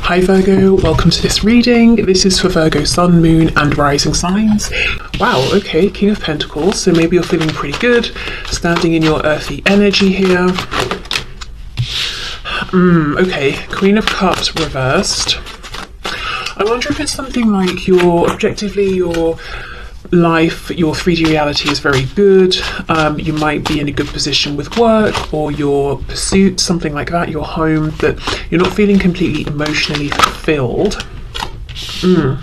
Hi Virgo, welcome to this reading. This is for Virgo Sun, Moon and Rising signs. Wow, okay, King of Pentacles, so maybe you're feeling pretty good, standing in your earthy energy here. Okay, Queen of Cups reversed. I wonder if it's something like your life, your 3D reality is very good. You might be in a good position with work or your pursuit, something like that, your home, but you're not feeling completely emotionally fulfilled.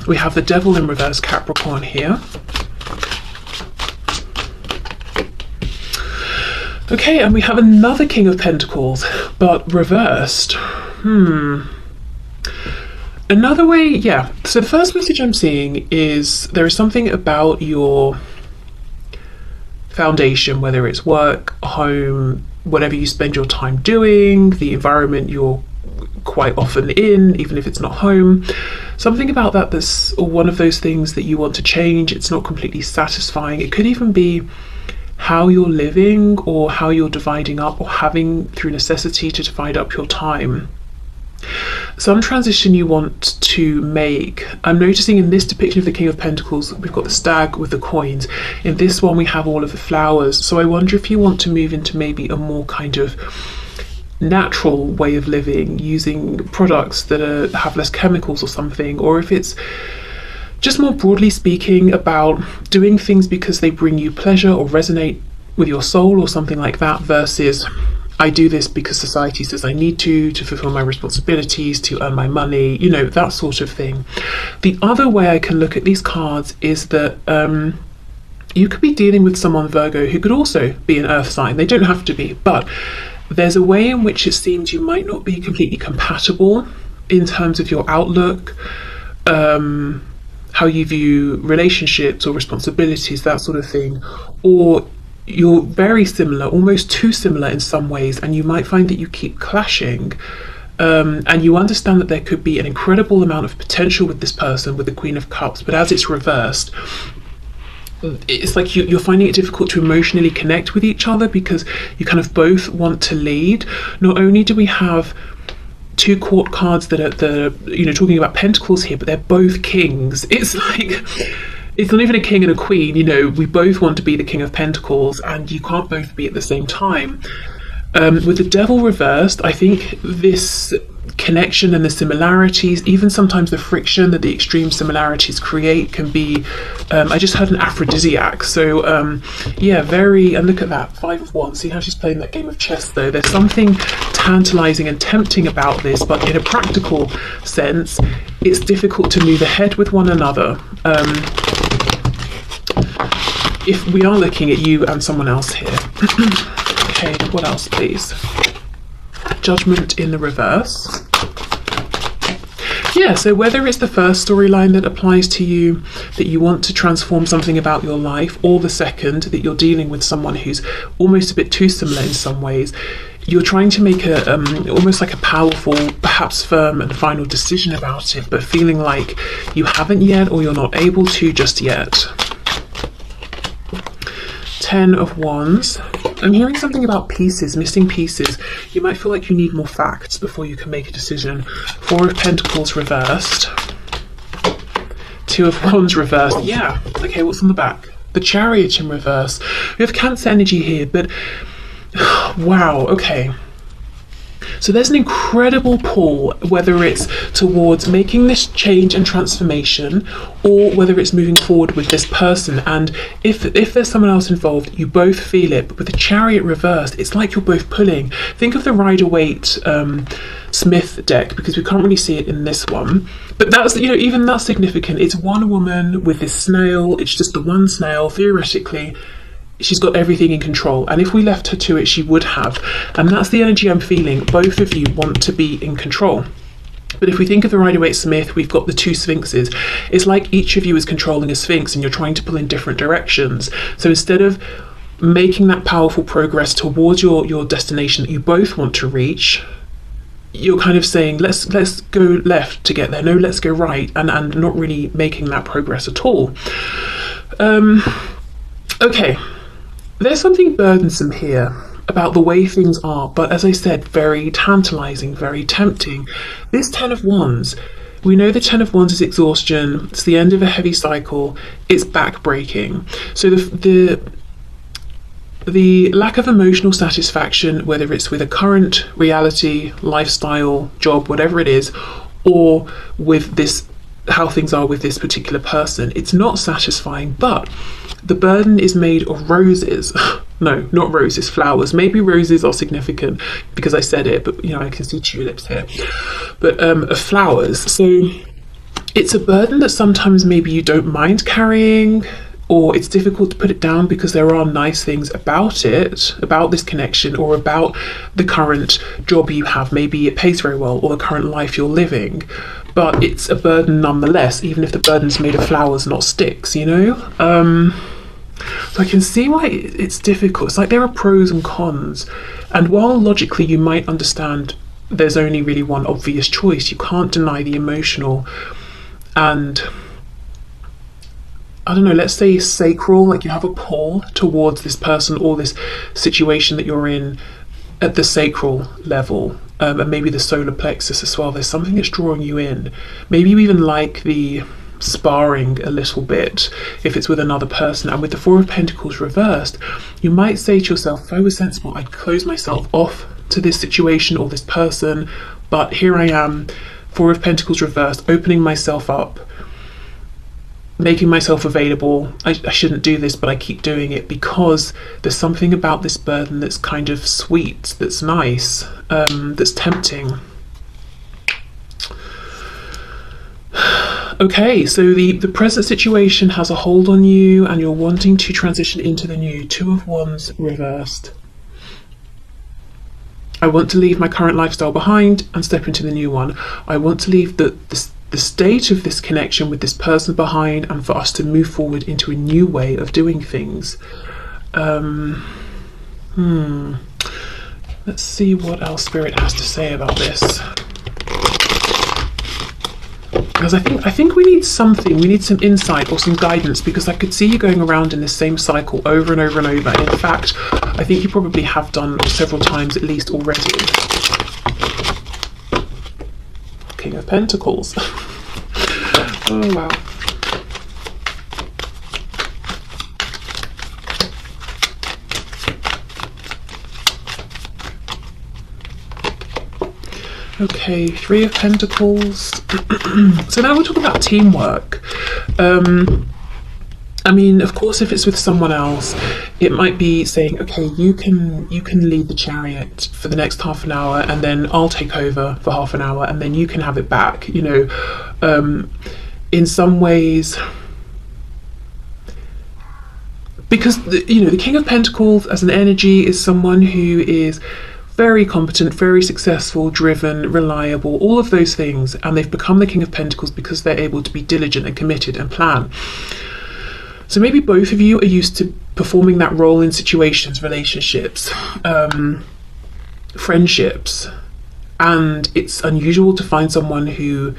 We have the Devil in reverse, Capricorn here. Okay, and we have another King of Pentacles, but reversed. Another way, yeah. So the first message I'm seeing is there is something about your foundation, whether it's work, home, whatever you spend your time doing, the environment you're quite often in, even if it's not home. Something about that that's one of those things that you want to change. It's not completely satisfying. It could even be how you're living or how you're dividing up or having through necessity to divide up your time. Some transition you want to make. I'm noticing in this depiction of the King of Pentacles, we've got the stag with the coins. In this one, we have all of the flowers. So I wonder if you want to move into maybe a more kind of natural way of living, using products that have less chemicals or something, or if it's just more broadly speaking about doing things because they bring you pleasure or resonate with your soul or something like that, versus I do this because society says I need to fulfill my responsibilities, to earn my money, you know, that sort of thing. The other way I can look at these cards is that you could be dealing with someone, Virgo, who could also be an earth sign. They don't have to be, but there's a way in which it seems you might not be completely compatible in terms of your outlook, how you view relationships or responsibilities, that sort of thing, or you're very similar, almost too similar in some ways, and you might find that you keep clashing, and you understand that there could be an incredible amount of potential with this person, with the Queen of Cups, but as it's reversed, it's like you're finding it difficult to emotionally connect with each other because you kind of both want to lead. Not only do we have two court cards that are talking about pentacles here, but they're both kings. It's like, it's not even a king and a queen, we both want to be the King of Pentacles and you can't both be at the same time. With the Devil reversed, I think this connection and the similarities, even sometimes the friction that the extreme similarities create, can be, I just heard an aphrodisiac. So very, and look at that, 5 of Wands. See how she's playing that game of chess though? There's something tantalizing and tempting about this, but in a practical sense, it's difficult to move ahead with one another. If we are looking at you and someone else here. Okay, what else please? Judgment in the reverse. Yeah, so whether it's the first storyline that applies to you, that you want to transform something about your life, or the second, that you're dealing with someone who's almost a bit too similar in some ways, you're trying to make a almost like a powerful, perhaps firm and final decision about it, but feeling like you haven't yet, or you're not able to just yet. 10 of Wands. I'm hearing something about pieces, missing pieces. You might feel like you need more facts before you can make a decision. 4 of Pentacles reversed. 2 of Wands reversed. Yeah, okay, what's on the back? The Chariot in reverse. We have Cancer energy here, but wow, okay. So there's an incredible pull, whether it's towards making this change and transformation, or whether it's moving forward with this person. And if there's someone else involved, you both feel it. But with the Chariot reversed, it's like you're both pulling. Think of the Rider-Waite Smith deck, because we can't really see it in this one. But that's, even that's significant. It's one woman with this snail. It's just the one snail, theoretically. She's got everything in control, and if we left her to it, she would have. And that's the energy I'm feeling. Both of you want to be in control. But if we think of the Rider-Waite Smith, we've got the 2 sphinxes. It's like each of you is controlling a sphinx and you're trying to pull in different directions. So instead of making that powerful progress towards your destination that you both want to reach, you're kind of saying, let's go left to get there. No, let's go right, and not really making that progress at all. Okay. There's something burdensome here about the way things are, but as I said, very tantalizing, very tempting. This Ten of Wands, we know the Ten of Wands is exhaustion, it's the end of a heavy cycle, it's backbreaking. So the lack of emotional satisfaction, whether it's with a current reality, lifestyle, job, whatever it is, or with this, how things are with this particular person, it's not satisfying. But the burden is made of roses. No, not roses, flowers. Maybe roses are significant because I said it, but I can see tulips here. But of flowers. So it's a burden that sometimes maybe you don't mind carrying, or it's difficult to put it down because there are nice things about it, about this connection, or about the current job you have. Maybe it pays very well, or the current life you're living. But it's a burden nonetheless, even if the burden's made of flowers, not sticks, So I can see why it's difficult. It's like there are pros and cons. And while logically you might understand there's only really one obvious choice, you can't deny the emotional and, I don't know, let's say sacral, like you have a pull towards this person or this situation that you're in at the sacral level, and maybe the solar plexus as well. There's something that's drawing you in. Maybe you even like the sparring a little bit if it's with another person. And with the Four of Pentacles reversed, you might say to yourself, if I was sensible, I'd close myself off to this situation or this person, but here I am, Four of Pentacles reversed, opening myself up, making myself available. I shouldn't do this, but I keep doing it because there's something about this burden that's kind of sweet, that's nice, that's tempting. Okay, so the present situation has a hold on you and you're wanting to transition into the new. Two of Wands reversed. I want to leave my current lifestyle behind and step into the new one. I want to leave the state of this connection with this person behind and for us to move forward into a new way of doing things. Let's see what else Spirit has to say about this. Because I think we need something, we need some insight or some guidance, because I could see you going around in the same cycle over and over and over. And in fact, I think you probably have done several times at least already. King of Pentacles. Oh wow. Okay, Three of Pentacles. So now we're talking about teamwork. I mean, of course, if it's with someone else, it might be saying, okay, you can lead the chariot for the next half an hour, and then I'll take over for half an hour, and then you can have it back. In some ways, because the King of Pentacles as an energy is someone who is very competent, very successful, driven, reliable, all of those things, and they've become the King of Pentacles because they're able to be diligent and committed and plan. So maybe both of you are used to performing that role in situations, relationships, friendships, and it's unusual to find someone who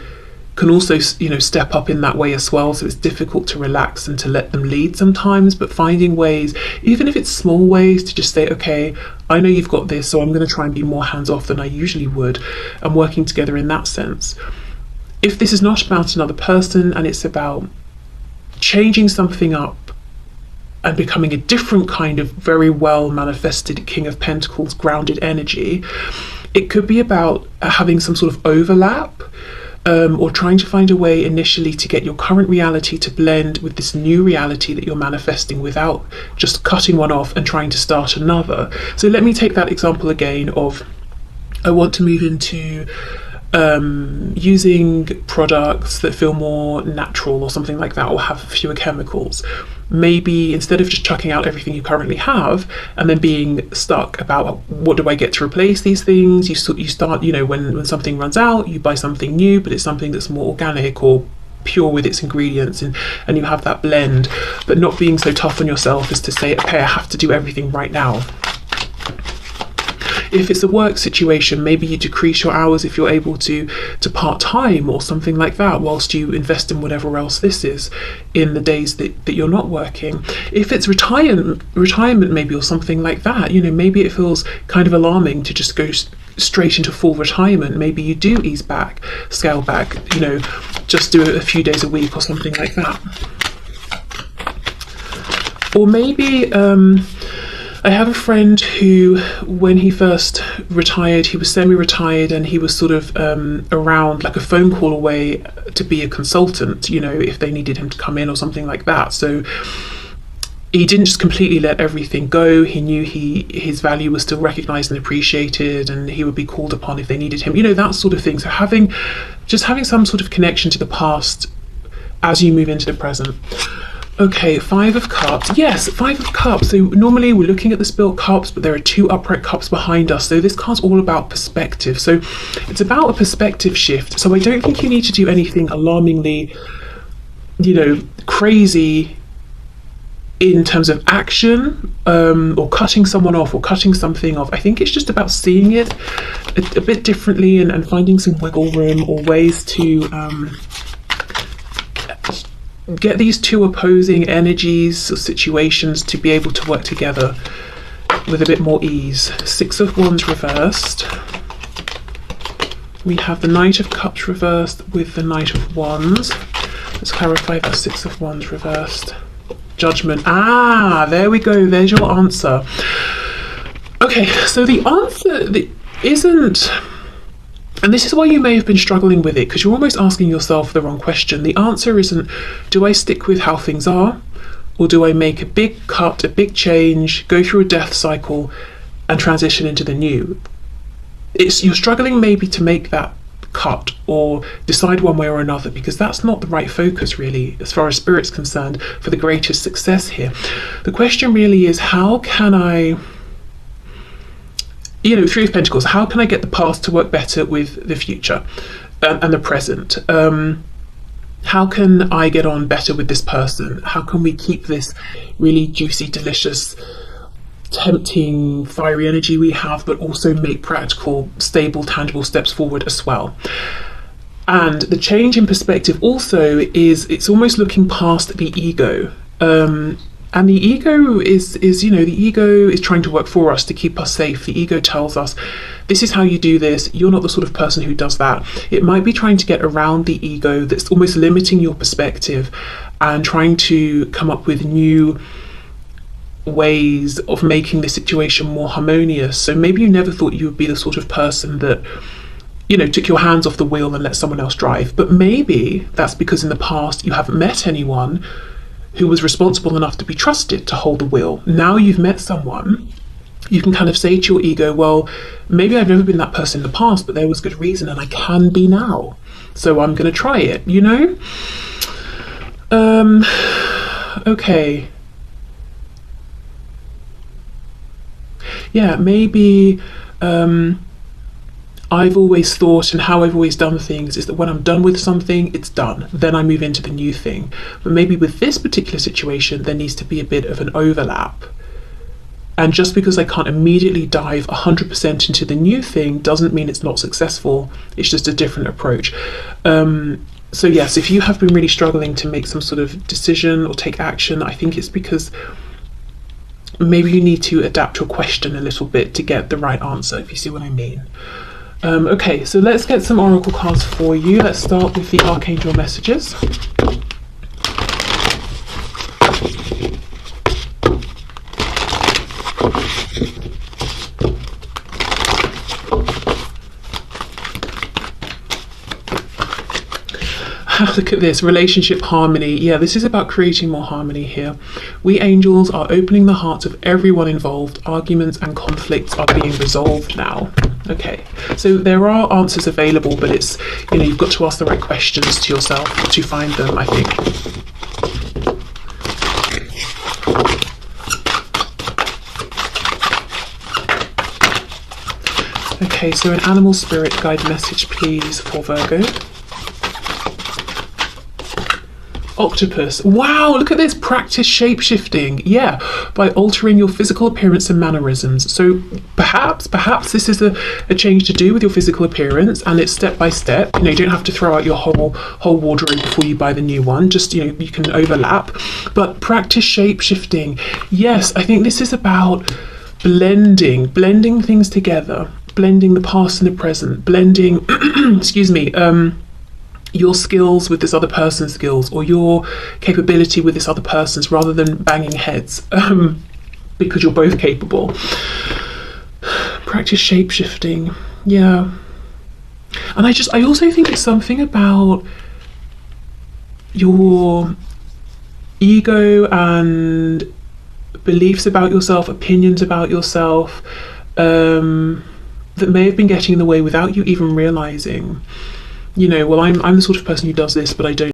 can also step up in that way as well. So it's difficult to relax and to let them lead sometimes, but finding ways, even if it's small ways, to just say, okay, I know you've got this, so I'm going to try and be more hands-off than I usually would, and working together in that sense. If this is not about another person and it's about changing something up and becoming a different kind of very well manifested King of Pentacles grounded energy, it could be about having some sort of overlap, or trying to find a way initially to get your current reality to blend with this new reality that you're manifesting without just cutting one off and trying to start another. So let me take that example again of, I want to move into using products that feel more natural or something like that, or have fewer chemicals. Maybe instead of just chucking out everything you currently have and then being stuck about what do I get to replace these things, you start, when something runs out, you buy something new, but it's something that's more organic or pure with its ingredients, and you have that blend, but not being so tough on yourself as to say, okay, I have to do everything right now. If it's a work situation, maybe you decrease your hours if you're able to part-time or something like that, whilst you invest in whatever else this is in the days that you're not working. If it's retirement maybe, or something like that, you know, maybe it feels kind of alarming to just go straight into full retirement. Maybe you do ease back, scale back, you know, just do it a few days a week or something like that. Or maybe I have a friend who, when he first retired, he was semi-retired, and he was sort of around, like a phone call away to be a consultant, you know, if they needed him to come in or something like that. So he didn't just completely let everything go. He knew his value was still recognised and appreciated, and he would be called upon if they needed him, you know, that sort of thing. So having some sort of connection to the past as you move into the present. Okay, 5 of Cups. Yes, 5 of Cups. So normally we're looking at the spilled cups, but there are 2 upright cups behind us. So this card's all about perspective. So it's about a perspective shift. So I don't think you need to do anything alarmingly, you know, crazy in terms of action, or cutting someone off or cutting something off. I think it's just about seeing it a bit differently, and finding some wiggle room or ways to get these 2 opposing energies or situations to be able to work together with a bit more ease. 6 of Wands reversed. We have the Knight of Cups reversed with the Knight of Wands. Let's clarify that. 6 of Wands reversed. Judgment. Ah, there we go. There's your answer. Okay, so the answer isn't... And this is why you may have been struggling with it, because you're almost asking yourself the wrong question. The answer isn't, do I stick with how things are, or do I make a big cut, a big change, go through a death cycle and transition into the new? You're struggling maybe to make that cut or decide one way or another, because that's not the right focus really, as far as Spirit's concerned, for the greatest success here. The question really is, how can I... You know, 3 of Pentacles, how can I get the past to work better with the future and the present? How can I get on better with this person? How can we keep this really juicy, delicious, tempting, fiery energy we have, but also make practical, stable, tangible steps forward as well? And the change in perspective also is, it's almost looking past the ego. And the ego is, you know, the ego is trying to work for us to keep us safe. The ego tells us, this is how you do this. You're not the sort of person who does that. It might be trying to get around the ego that's almost limiting your perspective, and trying to come up with new ways of making the situation more harmonious. So maybe you never thought you would be the sort of person that, you know, took your hands off the wheel and let someone else drive. But maybe that's because in the past you haven't met anyone who was responsible enough to be trusted to hold the wheel. Now you've met someone, you can kind of say to your ego, well, maybe I've never been that person in the past, but there was good reason and I can be now. So I'm going to try it, you know? Okay. Yeah, maybe I've always thought, and how I've always done things, is that when I'm done with something, it's done. Then I move into the new thing. But maybe with this particular situation, there needs to be a bit of an overlap. And just because I can't immediately dive 100% into the new thing doesn't mean it's not successful. It's just a different approach. So yes, if you have been really struggling to make some sort of decision or take action, I think it's because maybe you need to adapt your question a little bit to get the right answer, if you see what I mean. Okay, so let's get some oracle cards for you. Let's start with the archangel messages. Look at this, relationship harmony. Yeah, this is about creating more harmony here. We angels are opening the hearts of everyone involved. Arguments and conflicts are being resolved now. Okay, so there are answers available, but it's, you know, you've got to ask the right questions to yourself to find them, I think. Okay, so an animal spirit guide message, please, for Virgo. Octopus. Wow, look at this. Practice shape-shifting. Yeah, by altering your physical appearance and mannerisms. So perhaps this is a change to do with your physical appearance, and it's step by step. You know, you don't have to throw out your whole wardrobe before you buy the new one. Just, you know, you can overlap. But practice shape-shifting. Yes, I think this is about blending things together. Blending the past and the present. Blending, excuse me, your skills with this other person's skills, or your capability with this other person's, rather than banging heads, because you're both capable. Practice shape-shifting. Yeah. And I also think it's something about your ego and beliefs about yourself, opinions about yourself, that may have been getting in the way without you even realizing. You know, well, I'm the sort of person who does this, but I don't